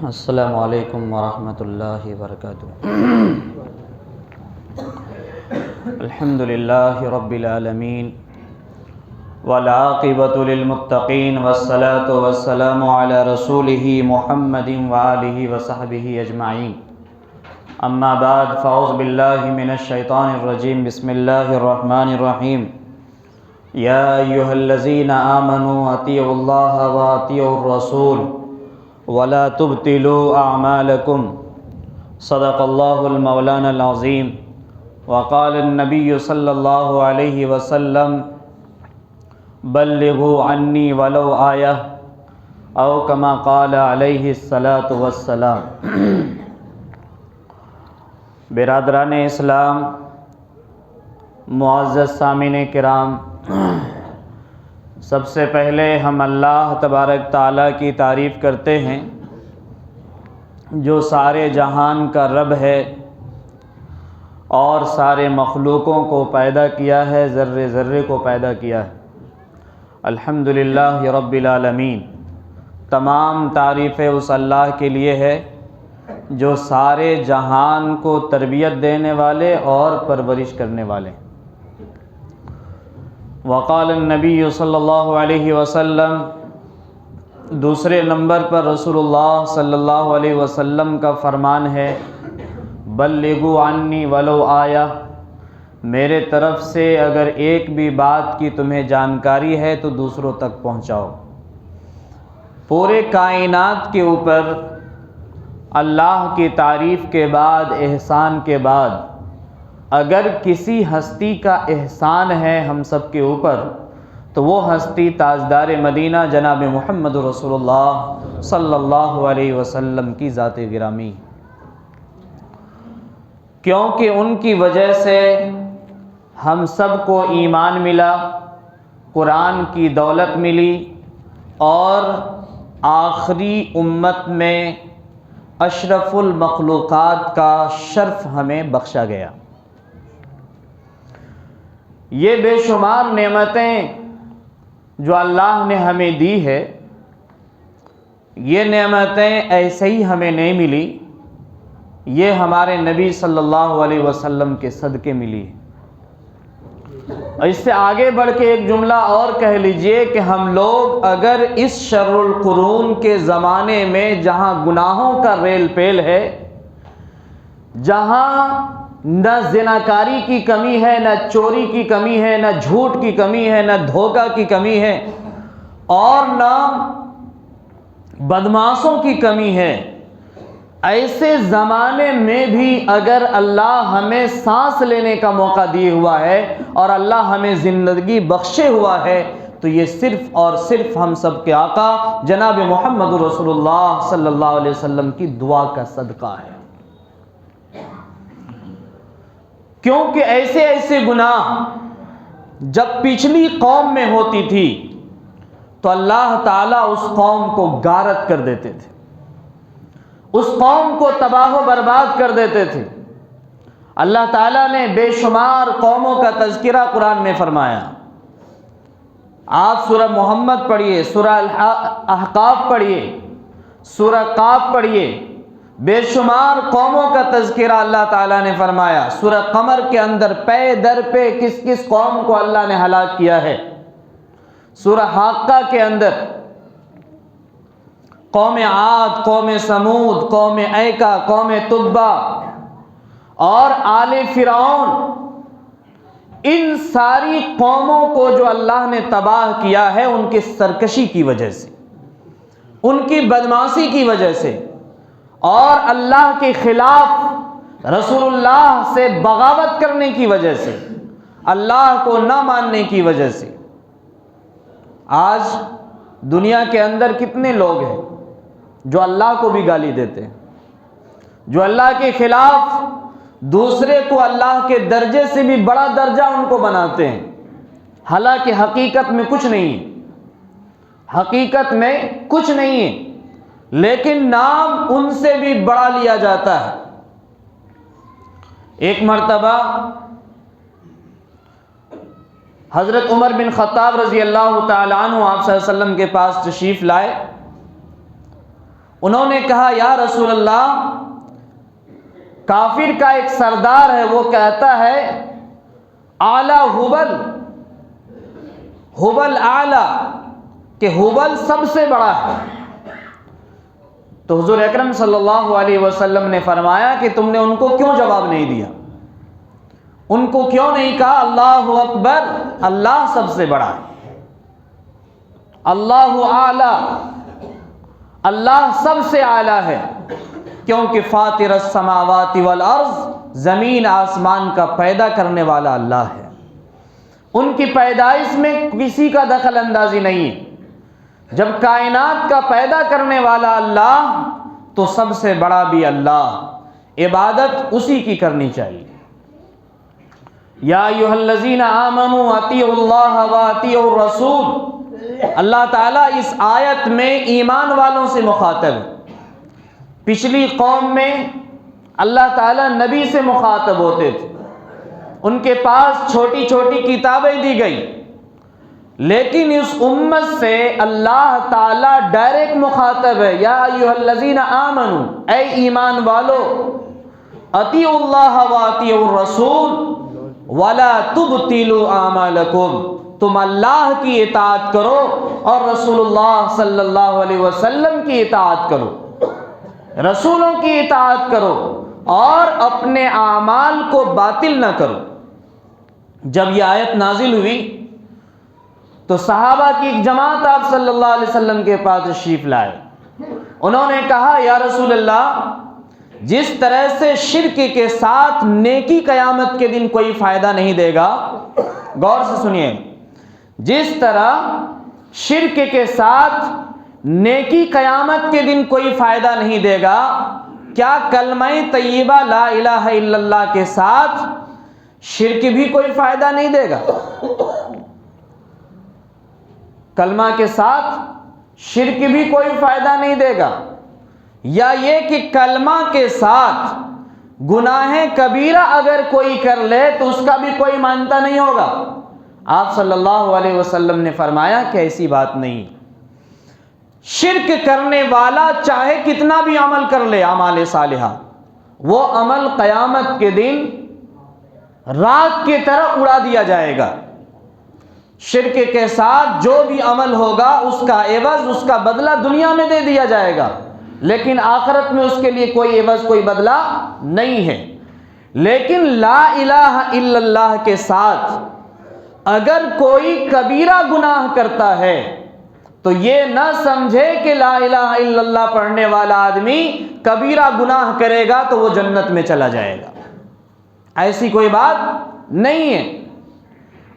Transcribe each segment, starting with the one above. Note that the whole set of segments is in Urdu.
السلام علیکم ورحمۃ اللہ وبرکاتہ۔ الحمد للہ رب العالمین والعاقبۃ للمتقین والصلاۃ والسلام علی رسولہ محمد وآلہ وصحبہ اجمعین، اما بعد فاعوذ باللہ من الشیطان الرجیم، بسم اللہ الرحمن الرحیم۔ یا ایھا الذین آمنوا اطیعوا اللہ واطیعوا الرسول ولا تبطلوا اعمالکم، صدق اللہ المولانا العظیم۔ وقال النبی صلی اللہ علیہ وسلم بلغوا عنی ولو آیہ، او کما قال علیہ الصلاۃ والسلام۔ برادران اسلام، معزز سامعین کرام، سب سے پہلے ہم اللہ تبارک تعالیٰ کی تعریف کرتے ہیں جو سارے جہان کا رب ہے اور سارے مخلوقوں کو پیدا کیا ہے، ذرے ذرے کو پیدا کیا ہے۔ الحمدللہ رب العالمین۔ تمام تعریفیں اس اللہ کے لیے ہے جو سارے جہان کو تربیت دینے والے اور پرورش کرنے والے۔ وقال النبی صلی اللہ علیہ وسلم، دوسرے نمبر پر رسول اللہ صلی اللہ علیہ وسلم کا فرمان ہے، بلغوا عنی ولو آیہ، میرے طرف سے اگر ایک بھی بات کی تمہیں جانکاری ہے تو دوسروں تک پہنچاؤ۔ پورے کائنات کے اوپر اللہ کی تعریف کے بعد، احسان کے بعد، اگر کسی ہستی کا احسان ہے ہم سب کے اوپر تو وہ ہستی تاجدار مدینہ جناب محمد رسول اللہ صلی اللہ علیہ وسلم کی ذات گرامی، کیونکہ ان کی وجہ سے ہم سب کو ایمان ملا، قرآن کی دولت ملی اور آخری امت میں اشرف المخلوقات کا شرف ہمیں بخشا گیا۔ یہ بے شمار نعمتیں جو اللہ نے ہمیں دی ہے، یہ نعمتیں ایسے ہی ہمیں نہیں ملی، یہ ہمارے نبی صلی اللہ علیہ وسلم کے صدقے ملی ہے۔ اس سے آگے بڑھ کے ایک جملہ اور کہہ لیجئے کہ ہم لوگ اگر اس شر القرون کے زمانے میں جہاں گناہوں کا ریل پیل ہے، جہاں نہ زناکاری کی کمی ہے، نہ چوری کی کمی ہے، نہ جھوٹ کی کمی ہے، نہ دھوکہ کی کمی ہے اور نہ بدمعاشوں کی کمی ہے، ایسے زمانے میں بھی اگر اللہ ہمیں سانس لینے کا موقع دیے ہوا ہے اور اللہ ہمیں زندگی بخشے ہوا ہے تو یہ صرف اور صرف ہم سب کے آقا جناب محمد رسول اللہ صلی اللہ علیہ وسلم کی دعا کا صدقہ ہے۔ کیونکہ ایسے ایسے گناہ جب پچھلی قوم میں ہوتی تھی تو اللہ تعالیٰ اس قوم کو غارت کر دیتے تھے، اس قوم کو تباہ و برباد کر دیتے تھے۔ اللہ تعالیٰ نے بے شمار قوموں کا تذکرہ قرآن میں فرمایا۔ آپ سورہ محمد پڑھیے، سورہ احقاف پڑھیے، سورہ قاف پڑھیے، بے شمار قوموں کا تذکرہ اللہ تعالیٰ نے فرمایا۔ سورہ قمر کے اندر پے در پہ کس کس قوم کو اللہ نے ہلاک کیا ہے۔ سورہ حاقہ کے اندر قوم عاد، قوم سمود، قوم ایکا، قوم تبع اور آل فرعون، ان ساری قوموں کو جو اللہ نے تباہ کیا ہے ان کی سرکشی کی وجہ سے، ان کی بدمعاشی کی وجہ سے اور اللہ کے خلاف رسول اللہ سے بغاوت کرنے کی وجہ سے، اللہ کو نہ ماننے کی وجہ سے۔ آج دنیا کے اندر کتنے لوگ ہیں جو اللہ کو بھی گالی دیتے ہیں، جو اللہ کے خلاف دوسرے کو اللہ کے درجے سے بھی بڑا درجہ ان کو بناتے ہیں، حالانکہ حقیقت میں کچھ نہیں ہے، حقیقت میں کچھ نہیں ہے، لیکن نام ان سے بھی بڑا لیا جاتا ہے۔ ایک مرتبہ حضرت عمر بن خطاب رضی اللہ تعالیٰ عنہ آپ صلی اللہ علیہ وسلم کے پاس تشریف لائے انہوں نے کہا یا رسول اللہ، کافر کا ایک سردار ہے، وہ کہتا ہے اعلی ہبل اعلی، کہ ہبل سب سے بڑا ہے۔ تو حضور اکرم صلی اللہ علیہ وسلم نے فرمایا کہ تم نے ان کو کیوں جواب نہیں دیا؟ ان کو کیوں نہیں کہا اللہ اکبر، اللہ سب سے بڑا ہے، اللہ اعلی، اللہ سب سے اعلی ہے، کیونکہ فاطر السماوات والارض، زمین آسمان کا پیدا کرنے والا اللہ ہے، ان کی پیدائش میں کسی کا دخل اندازی نہیں ہے۔ جب کائنات کا پیدا کرنے والا اللہ تو سب سے بڑا بھی اللہ، عبادت اسی کی کرنی چاہیے۔ یا ایھا الذین آمنوا اطیعوا اللہ واطیعوا الرسول، اللہ تعالیٰ اس آیت میں ایمان والوں سے مخاطب ہے۔ پچھلی قوم میں اللہ تعالیٰ نبی سے مخاطب ہوتے تھے، ان کے پاس چھوٹی چھوٹی کتابیں دی گئی، لیکن اس امت سے اللہ تعالیٰ ڈائریکٹ مخاطب ہے، یا ایھا الذین آمنوا، اے ایمان والو، اطیعوا اللہ واطیعوا الرسول ولا تبطلوا اعمالکم، تم اللہ کی اطاعت کرو اور رسول اللہ صلی اللہ علیہ وسلم کی اطاعت کرو، رسولوں کی اطاعت کرو اور اپنے اعمال کو باطل نہ کرو۔ جب یہ آیت نازل ہوئی تو صحابہ کی ایک جماعت آپ صلی اللہ علیہ وسلم کے پاس تشریف لائے، انہوں نے کہا یا رسول اللہ، جس طرح سے شرک کے ساتھ نیکی قیامت کے دن کوئی فائدہ نہیں دے گا، غور سے سنیے، جس طرح شرک کے ساتھ نیکی قیامت کے دن کوئی فائدہ نہیں دے گا، کیا کلمہ طیبہ لا الہ الا اللہ کے ساتھ شرک بھی کوئی فائدہ نہیں دے گا؟ کلمہ کے ساتھ شرک بھی کوئی فائدہ نہیں دے گا، یا یہ کہ کلمہ کے ساتھ گناہ کبیرہ اگر کوئی کر لے تو اس کا بھی کوئی مانتا نہیں ہوگا؟ آپ صلی اللہ علیہ وسلم نے فرمایا کہ ایسی بات نہیں، شرک کرنے والا چاہے کتنا بھی عمل کر لے، اعمال صالحہ، وہ عمل قیامت کے دن راکھ کی طرح اڑا دیا جائے گا۔ شرک کے ساتھ جو بھی عمل ہوگا اس کا عوض، اس کا بدلہ دنیا میں دے دیا جائے گا، لیکن آخرت میں اس کے لیے کوئی عوض، کوئی بدلہ نہیں ہے۔ لیکن لا الہ الا اللہ کے ساتھ اگر کوئی کبیرہ گناہ کرتا ہے تو یہ نہ سمجھے کہ لا الہ الا اللہ پڑھنے والا آدمی کبیرہ گناہ کرے گا تو وہ جنت میں چلا جائے گا، ایسی کوئی بات نہیں ہے۔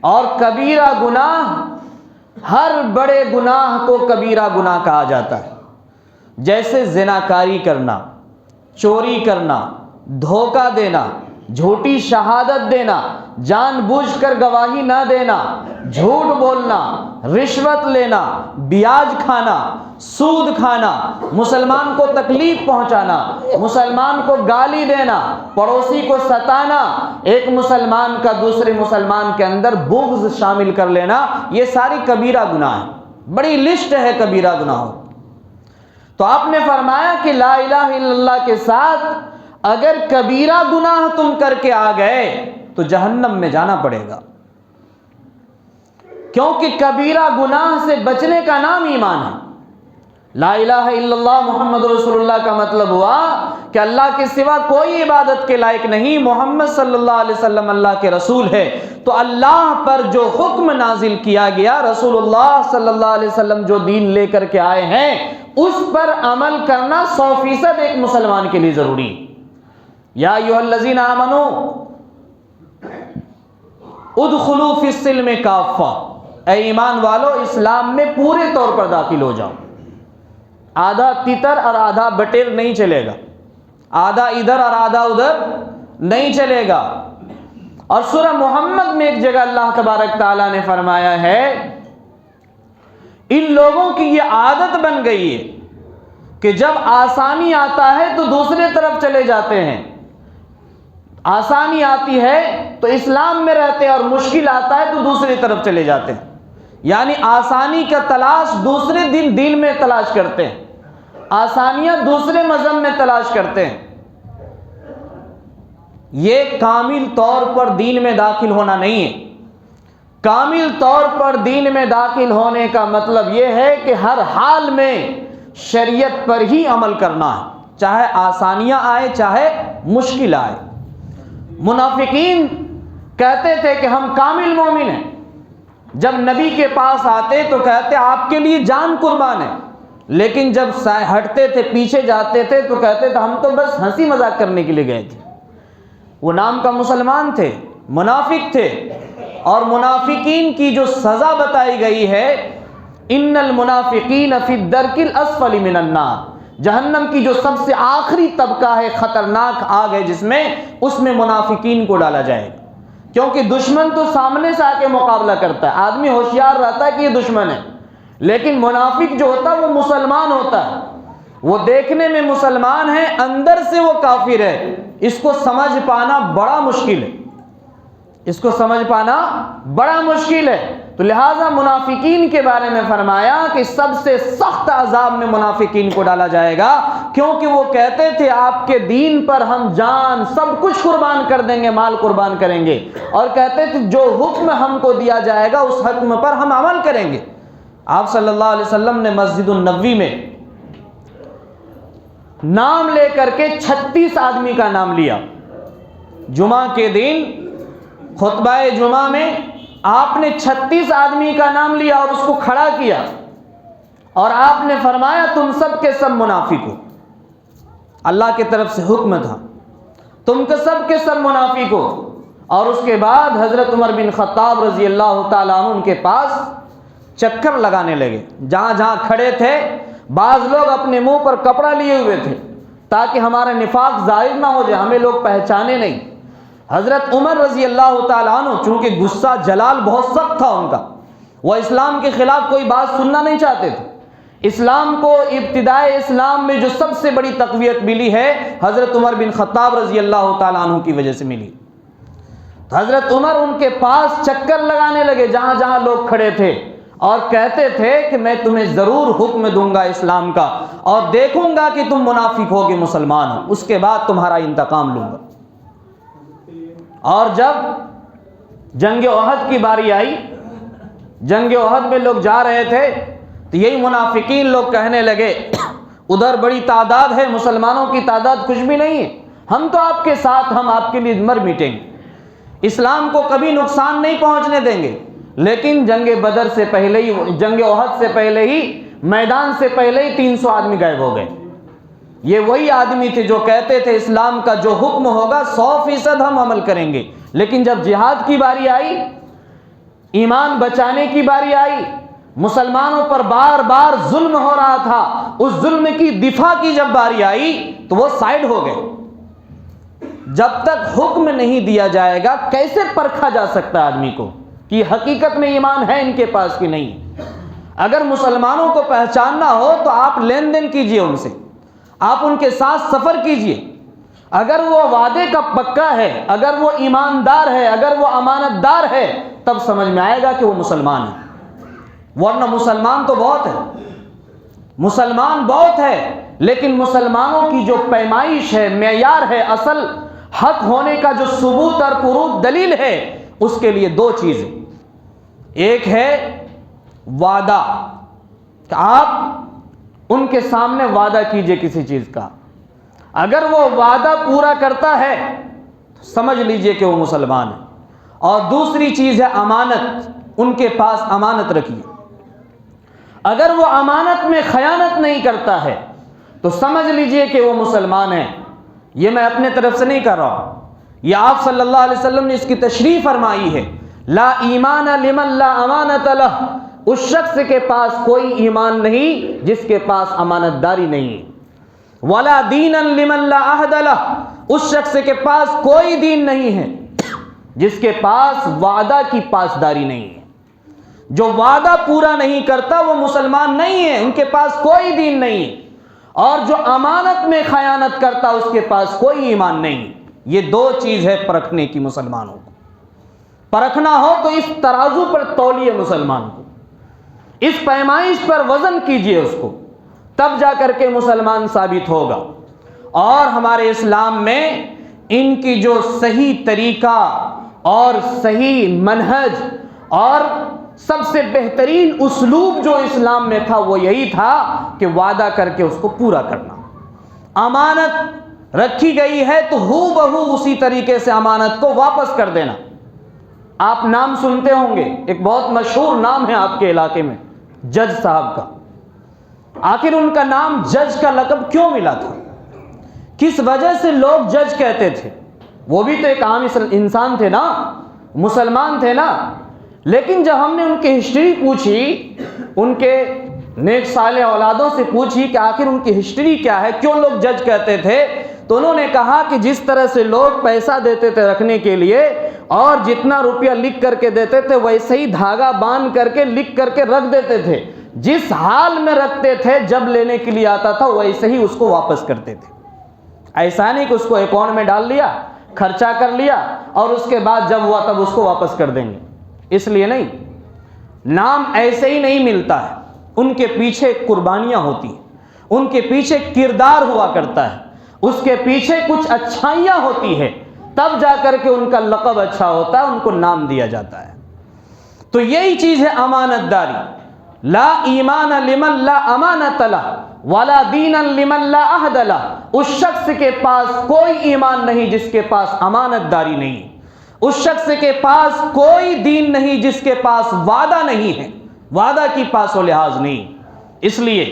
اور کبیرہ گناہ، ہر بڑے گناہ کو کبیرہ گناہ کہا جاتا ہے، جیسے زناکاری کرنا، چوری کرنا، دھوکہ دینا، جھوٹی شہادت دینا، جان بوجھ کر گواہی نہ دینا، جھوٹ بولنا، رشوت لینا، بیاج کھانا، سود کھانا، مسلمان کو تکلیف پہنچانا، مسلمان کو گالی دینا، پڑوسی کو ستانا، ایک مسلمان کا دوسرے مسلمان کے اندر بغض شامل کر لینا، یہ ساری کبیرہ گناہ ہیں، بڑی لسٹ ہے کبیرہ گناہوں۔ تو آپ نے فرمایا کہ لا الہ الا اللہ کے ساتھ اگر کبیرہ گناہ تم کر کے آ گئے تو جہنم میں جانا پڑے گا، کیونکہ کبیرہ گناہ سے بچنے کا نام ایمان ہے۔ لا الہ الا اللہ محمد رسول اللہ کا مطلب ہوا کہ اللہ کے سوا کوئی عبادت کے لائق نہیں، محمد صلی اللہ علیہ وسلم اللہ کے رسول ہے۔ تو اللہ پر جو حکم نازل کیا گیا، رسول اللہ صلی اللہ علیہ وسلم جو دین لے کر کے آئے ہیں، اس پر عمل کرنا 100% ایک مسلمان کے لیے ضروری ہے۔ یا ایھا الذین آمنوا ادخلوا فی السلم کافہ، اے ایمان والو اسلام میں پورے طور پر داخل ہو جاؤ، آدھا تیتر اور آدھا بٹیر نہیں چلے گا، آدھا ادھر اور آدھا ادھر نہیں چلے گا۔ اور سورہ محمد میں ایک جگہ اللہ تبارک تعالیٰ نے فرمایا ہے، ان لوگوں کی یہ عادت بن گئی ہے کہ جب آسانی آتا ہے تو دوسرے طرف چلے جاتے ہیں، آسانی آتی ہے تو اسلام میں رہتے ہیں اور مشکل آتا ہے تو دوسری طرف چلے جاتے ہیں، یعنی آسانی کا تلاش دوسرے دین میں تلاش کرتے ہیں، آسانیاں دوسرے مذہب میں تلاش کرتے ہیں۔ یہ کامل طور پر دین میں داخل ہونا نہیں ہے۔ کامل طور پر دین میں داخل ہونے کا مطلب یہ ہے کہ ہر حال میں شریعت پر ہی عمل کرنا ہے، چاہے آسانیاں آئے چاہے مشکل آئے۔ منافقین کہتے تھے کہ ہم کامل مومن ہیں، جب نبی کے پاس آتے تو کہتے آپ کے لیے جان قربان ہے، لیکن جب ہٹتے تھے پیچھے جاتے تھے تو کہتے تھے ہم تو بس ہنسی مذاق کرنے کے لیے گئے تھے۔ وہ نام کا مسلمان تھے، منافق تھے، اور منافقین کی جو سزا بتائی گئی ہے، ان المنافقین فی الدرک الاسفل من النار، جہنم کی جو سب سے آخری طبقہ ہے، خطرناک آگ ہے جس میں، اس میں منافقین کو ڈالا جائے گا۔ کیونکہ دشمن تو سامنے سے آ کے مقابلہ کرتا ہے، آدمی ہوشیار رہتا ہے کہ یہ دشمن ہے، لیکن منافق جو ہوتا ہے وہ مسلمان ہوتا ہے، وہ دیکھنے میں مسلمان ہے، اندر سے وہ کافر ہے۔ اس کو سمجھ پانا بڑا مشکل ہے، اس کو سمجھ پانا بڑا مشکل ہے۔ تو لہٰذا منافقین کے بارے میں فرمایا کہ سب سے سخت عذاب میں منافقین کو ڈالا جائے گا، کیونکہ وہ کہتے تھے آپ کے دین پر ہم جان سب کچھ قربان کر دیں گے، مال قربان کریں گے، اور کہتے تھے جو حکم ہم کو دیا جائے گا اس حکم پر ہم عمل کریں گے۔ آپ صلی اللہ علیہ وسلم نے مسجد النبوی میں نام لے کر کے 36 آدمی کا نام لیا۔ جمعہ کے دن خطبہ جمعہ میں آپ نے 36 آدمی کا نام لیا اور اس کو کھڑا کیا، اور آپ نے فرمایا تم سب کے سب منافق ہو۔ اللہ کی طرف سے حکم تھا، تم کے سب منافق ہو۔ اور اس کے بعد حضرت عمر بن خطاب رضی اللہ تعالیٰ عنہ ان کے پاس چکر لگانے لگے، جہاں جہاں کھڑے تھے بعض لوگ اپنے منہ پر کپڑا لیے ہوئے تھے تاکہ ہمارا نفاق ظاہر نہ ہو جائے، ہمیں لوگ پہچانے نہیں۔ حضرت عمر رضی اللہ تعالیٰ عنہ چونکہ غصہ جلال بہت سخت تھا ان کا، وہ اسلام کے خلاف کوئی بات سننا نہیں چاہتے تھے۔ اسلام کو ابتدائے اسلام میں جو سب سے بڑی تقویت ملی ہے حضرت عمر بن خطاب رضی اللہ تعالیٰ عنہ کی وجہ سے ملی۔ تو حضرت عمر ان کے پاس چکر لگانے لگے جہاں جہاں لوگ کھڑے تھے، اور کہتے تھے کہ میں تمہیں ضرور حکم دوں گا اسلام کا، اور دیکھوں گا کہ تم منافق ہو کہ مسلمان ہو، اس کے بعد تمہارا انتقام لوں گا۔ اور جب جنگ احد کی باری آئی، جنگ احد میں لوگ جا رہے تھے تو یہی منافقین لوگ کہنے لگے ادھر بڑی تعداد ہے، مسلمانوں کی تعداد کچھ بھی نہیں ہے، ہم تو آپ کے ساتھ، ہم آپ کے لیے مر مٹیں گے، اسلام کو کبھی نقصان نہیں پہنچنے دیں گے۔ لیکن جنگ بدر سے پہلے ہی، جنگ احد سے پہلے ہی، میدان سے پہلے ہی 300 آدمی غائب ہو گئے۔ یہ وہی آدمی تھے جو کہتے تھے اسلام کا جو حکم ہوگا 100% ہم عمل کریں گے، لیکن جب جہاد کی باری آئی، ایمان بچانے کی باری آئی، مسلمانوں پر بار بار ظلم ہو رہا تھا، اس ظلم کی دفاع کی جب باری آئی تو وہ سائیڈ ہو گئے۔ جب تک حکم نہیں دیا جائے گا کیسے پرکھا جا سکتا ہے آدمی کو کہ حقیقت میں ایمان ہے ان کے پاس کہ نہیں؟ اگر مسلمانوں کو پہچاننا ہو تو آپ لین دین کیجئے ان سے، آپ ان کے ساتھ سفر کیجئے، اگر وہ وعدے کا پکا ہے، اگر وہ ایماندار ہے، اگر وہ امانت دار ہے، تب سمجھ میں آئے گا کہ وہ مسلمان ہے۔ ورنہ مسلمان تو بہت ہے، مسلمان بہت ہے، لیکن مسلمانوں کی جو پیمائش ہے، معیار ہے، اصل حق ہونے کا جو ثبوت اور پروف دلیل ہے، اس کے لیے دو چیزیں، ایک ہے وعدہ، کہ آپ ان کے سامنے وعدہ کیجئے کسی چیز کا، اگر وہ وعدہ پورا کرتا ہے تو سمجھ لیجئے کہ وہ مسلمان ہے۔ اور دوسری چیز ہے امانت، ان کے پاس امانت رکھیے، اگر وہ امانت میں خیانت نہیں کرتا ہے تو سمجھ لیجئے کہ وہ مسلمان ہے۔ یہ میں اپنے طرف سے نہیں کر رہا ہوں، یہ آپ صلی اللہ علیہ وسلم نے اس کی تشریح فرمائی ہے۔ لا ایمان لمن لا امانت لہ، اس شخص کے پاس کوئی ایمان نہیں جس کے پاس امانت داری نہیں ہے۔ ولا دینا لمن لا عہد لہ، اس شخص کے پاس کوئی دین نہیں ہے جس کے پاس وعدہ کی پاسداری نہیں ہے۔ جو وعدہ پورا نہیں کرتا وہ مسلمان نہیں ہے، ان کے پاس کوئی دین نہیں ہے، اور جو امانت میں خیانت کرتا اس کے پاس کوئی ایمان نہیں۔ یہ دو چیز ہے پرکھنے کی، مسلمانوں کو پرکھنا ہو تو اس ترازو پر تولیے مسلمان کو، اس پیمائش پر وزن کیجئے اس کو، تب جا کر کے مسلمان ثابت ہوگا۔ اور ہمارے اسلام میں ان کی جو صحیح طریقہ اور صحیح منہج اور سب سے بہترین اسلوب جو اسلام میں تھا وہ یہی تھا کہ وعدہ کر کے اس کو پورا کرنا۔ امانت رکھی گئی ہے تو ہو بہو اسی طریقے سے امانت کو واپس کر دینا۔ آپ نام سنتے ہوں گے، ایک بہت مشہور نام ہے آپ کے علاقے میں، جج صاحب کا۔ آخر ان کا نام جج کا لقب کیوں ملا تھا؟ کس وجہ سے لوگ جج کہتے تھے؟ وہ بھی تو ایک عام انسان تھے نا، مسلمان تھے نا۔ لیکن جب ہم نے ان کی ہسٹری پوچھی، ان کے نیک صالح اولادوں سے پوچھی کہ آخر ان کی ہسٹری کیا ہے، کیوں لوگ جج کہتے تھے، تو انہوں نے کہا کہ جس طرح سے لوگ پیسہ دیتے تھے رکھنے کے لیے اور جتنا روپیہ لکھ کر کے دیتے تھے ویسے ہی دھاگا باندھ کر کے لکھ کر کے رکھ دیتے تھے۔ جس حال میں رکھتے تھے جب لینے کے لیے آتا تھا ویسے ہی اس کو واپس کرتے تھے۔ ایسا نہیں کہ اس کو اکاؤنٹ میں ڈال لیا، خرچہ کر لیا اور اس کے بعد جب ہوا تب اس کو واپس کر دیں گے، اس لیے نہیں۔ نام ایسے ہی نہیں ملتا ہے، ان کے پیچھے قربانیاں ہوتی ہیں، ان کے پیچھے کردار ہوا کرتا ہے، اس کے پیچھے کچھ اچھائیاں ہوتی ہے، تب جا کر کے ان کا لقب اچھا ہوتا ہے، ان کو نام دیا جاتا ہے۔ تو یہی چیز ہے امانت داری۔ لا ایمان لمن لا امانت لہ ولا دین لمن لا عہد لہ۔ اس شخص کے پاس کوئی ایمان نہیں جس کے پاس امانت داری نہیں، اس شخص کے پاس کوئی دین نہیں جس کے پاس وعدہ نہیں ہے، وعدہ کی پاس و لحاظ نہیں۔ اس لیے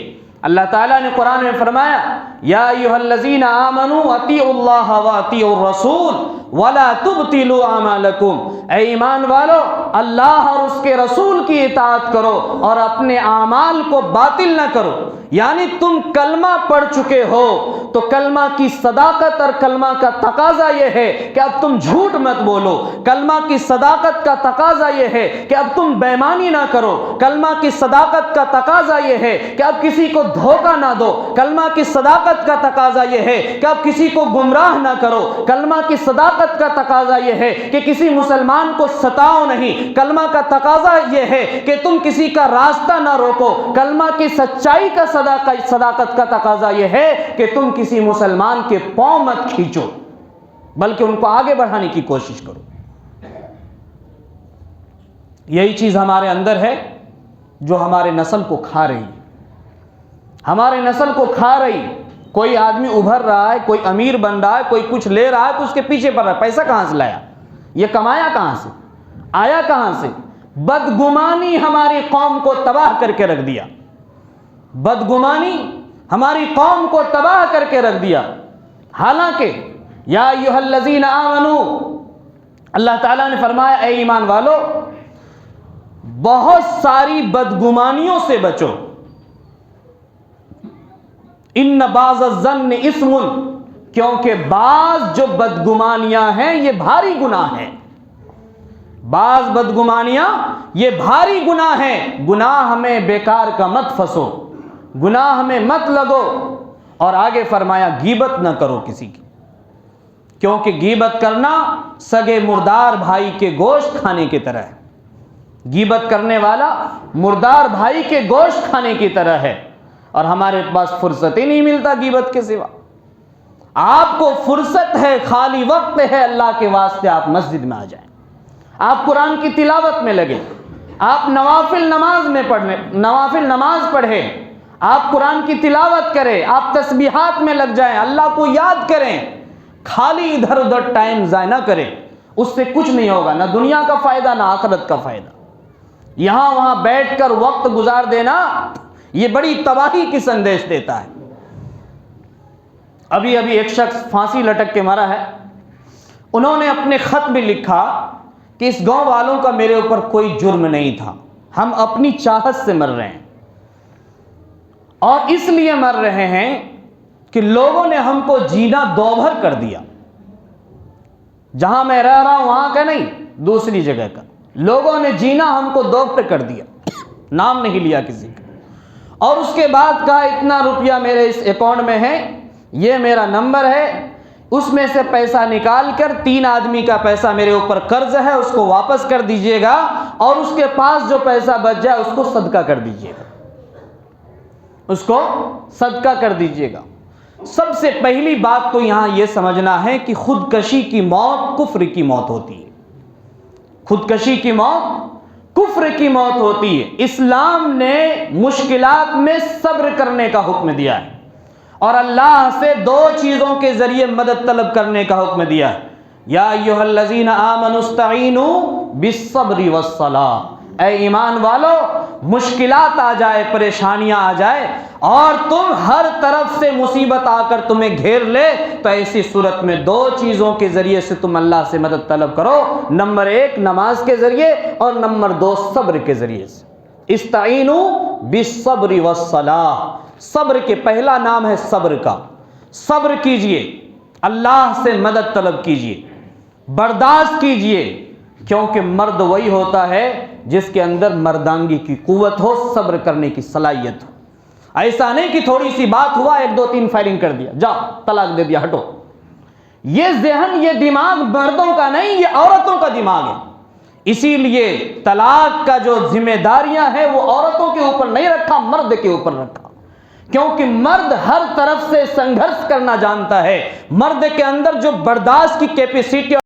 اللہ تعالیٰ نے قرآن میں فرمایا یا ایھا الذین آمنوا اطیعوا اللہ واطیعوا الرسول ولا تبطلوا اعمالکم۔ اے ایمان والو، اللہ اور اس کے رسول کی اطاعت کرو اور اپنے اعمال کو باطل نہ کرو۔ یعنی تم کلمہ پڑھ چکے ہو تو کلمہ کی صداقت اور کلمہ کا تقاضا یہ ہے کہ اب تم جھوٹ مت بولو۔ کلمہ کی صداقت کا تقاضا یہ ہے کہ اب تم بے ایمانی نہ کرو۔ کلمہ کی صداقت کا تقاضا یہ ہے کہ اب کسی کو دھوکہ نہ دو۔ کلمہ کی صداقت کا تقاضا یہ ہے کہ اب کسی کو گمراہ نہ کرو۔ کلمہ کی صداقت کا تقاضا یہ ہے کہ کسی مسلمان کو ستاؤ نہیں۔ کلمہ کا تقاضا یہ ہے کہ تم کسی کا راستہ نہ روکو۔ کلمہ کی سچائی کا صداقت کا تقاضا یہ ہے کہ تم کسی مسلمان کے پاؤں مت کھینچو بلکہ ان کو آگے بڑھانے کی کوشش کرو۔ یہی چیز ہمارے اندر ہے جو ہمارے نسل کو کھا رہی ہے، ہمارے نسل کو کھا رہی۔ کوئی آدمی ابھر رہا ہے، کوئی امیر بن رہا ہے، کوئی کچھ لے رہا ہے تو اس کے پیچھے پڑ رہا ہے۔ پیسہ کہاں سے لایا؟ یہ کمایا کہاں سے؟ آیا کہاں سے؟ بدگمانی ہماری قوم کو تباہ کر کے رکھ دیا، بدگمانی ہماری قوم کو تباہ کر کے رکھ دیا۔ حالانکہ یا ایھا الذین آمنو، اللہ تعالیٰ نے فرمایا اے ایمان والو بہت ساری بدگمانیوں سے بچو۔ ان بعض الظن اثم، کیونکہ بعض جو بدگمانیاں ہیں یہ بھاری گناہ ہیں۔ بعض بدگمانیاں یہ بھاری گناہ ہیں۔ گناہ میں بیکار کا مت پھنسو، گناہ میں مت لگو۔ اور آگے فرمایا غیبت نہ کرو کسی کی، کیونکہ غیبت کرنا سگے مردار بھائی کے گوشت کھانے کی طرح ہے۔ غیبت کرنے والا مردار بھائی کے گوشت کھانے کی طرح ہے، اور ہمارے پاس فرصت ہی نہیں ملتا غیبت کے سوا۔ آپ کو فرصت ہے، خالی وقت ہے، اللہ کے واسطے آپ مسجد میں آ جائیں، آپ قرآن کی تلاوت میں لگیں، آپ نوافل نماز پڑھیں، آپ قرآن کی تلاوت کریں، آپ تسبیحات میں لگ جائیں، اللہ کو یاد کریں۔ خالی ادھر ادھر ٹائم ضائع نہ کریں، اس سے کچھ نہیں ہوگا، نہ دنیا کا فائدہ نہ آخرت کا فائدہ۔ یہاں وہاں بیٹھ کر وقت گزار دینا یہ بڑی تباہی کی سندیش دیتا ہے۔ ابھی ایک شخص پھانسی لٹک کے مرا ہے، انہوں نے اپنے خط میں لکھا کہ اس گاؤں والوں کا میرے اوپر کوئی جرم نہیں تھا، ہم اپنی چاہت سے مر رہے ہیں، اور اس لیے مر رہے ہیں کہ لوگوں نے ہم کو جینا دوبھر کر دیا۔ جہاں میں رہ رہا ہوں وہاں کا نہیں، دوسری جگہ کا، لوگوں نے جینا ہم کو دوبھر کر دیا، نام نہیں لیا کسی کا، اور اس کے بعد کہا اتنا روپیہ میرے اس اکاؤنٹ میں ہے، یہ میرا نمبر ہے، اس میں سے پیسہ نکال کر 3 آدمی کا پیسہ میرے اوپر قرض ہے اس کو واپس کر دیجئے گا، اور اس کے پاس جو پیسہ بچ جائے اس کو صدقہ کر دیجئے گا۔ اس کو صدقہ کر دیجئے گا۔ سب سے پہلی بات تو یہاں یہ سمجھنا ہے کہ خودکشی کی موت کفر کی موت ہوتی ہے۔ خودکشی کی موت کفر کی موت ہوتی ہے۔ اسلام نے مشکلات میں صبر کرنے کا حکم دیا ہے اور اللہ سے دو چیزوں کے ذریعے مدد طلب کرنے کا حکم دیا ہے۔ یا ایھا الذین آمنوا استعینوا بالصبر والصلاۃ، اے ایمان والو، مشکلات آ جائے، پریشانیاں آ جائے اور تم ہر طرف سے مصیبت آ کر تمہیں گھیر لے تو ایسی صورت میں دو چیزوں کے ذریعے سے تم اللہ سے مدد طلب کرو، نمبر 1 نماز کے ذریعے اور نمبر 2 صبر کے ذریعے سے۔ استعینوا بالصبر والصلاۃ، صبر کے پہلا نام ہے صبر کا۔ صبر کیجئے، اللہ سے مدد طلب کیجئے، برداشت کیجئے، کیونکہ مرد وہی ہوتا ہے جس کے اندر مردانگی کی قوت ہو، صبر کرنے کی صلاحیت ہو۔ ایسا نہیں کہ تھوڑی سی بات ہوا 1 2 3 فائرنگ کر دیا، جاؤ طلاق دے دیا، ہٹو۔ یہ ذہن، یہ دماغ مردوں کا نہیں، یہ عورتوں کا دماغ ہے۔ اسی لیے طلاق کا جو ذمہ داریاں ہیں وہ عورتوں کے اوپر نہیں رکھا، مرد کے اوپر رکھا، کیونکہ مرد ہر طرف سے سنگھرش کرنا جانتا ہے۔ مرد کے اندر جو برداشت کی کیپیسٹی